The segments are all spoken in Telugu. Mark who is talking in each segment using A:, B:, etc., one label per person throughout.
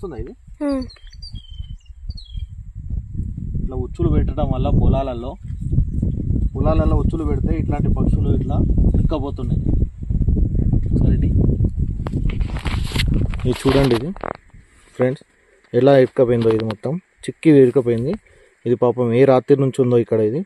A: కానొస్తుందా ఇది? ఇట్లా ఉచ్చులు పెట్టడం వల్ల పొలాలలో ఉచ్చులు పెడితే ఇట్లాంటి పక్షులు ఇట్లా ఇరుక్కపోతున్నాయి. సరే ఇది చూడండి, ఇది ఫ్రెండ్స్ ఎలా ఇరుక్కపోయిందో, ఇది మొత్తం చిక్కి ఇరుక్కపోయింది. ఇది పాపం ఏ రాత్రి నుంచి ఉందో ఇక్కడ ఇది.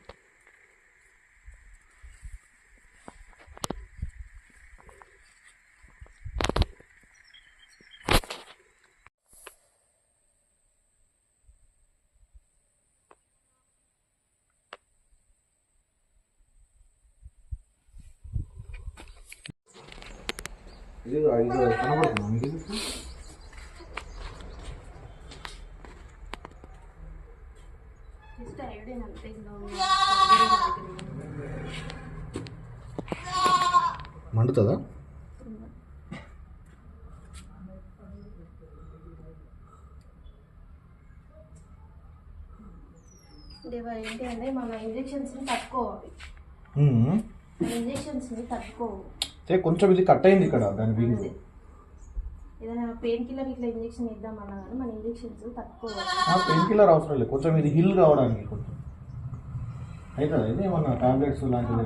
A: ఇది కనబడుతుంది. మండుతుందా?
B: ఏంటి అంటే మన ఇంజెక్షన్స్ తట్టుకోవాలి. ఇంజెక్షన్స్ తట్టుకోవు.
A: కొంచెం ఇది కట్ అయింది ఇక్కడ దాని వీలు.
B: ఏదైనా పెయిన్ కిల్లర్ ఇట్లా ఇంజెక్షన్ ఇద్దామన్నా కానీ మన ఇంజెక్షన్స్ తట్టుకోవాలి.
A: పెయిన్ కిల్లర్ అవసరం లేదు, కొంచెం ఇది హీల్ కావడానికి కొంచెం అవుతుంది. ఇది ఏమన్నా టాబ్లెట్స్ లాంటివి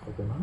A: ఓకేనా?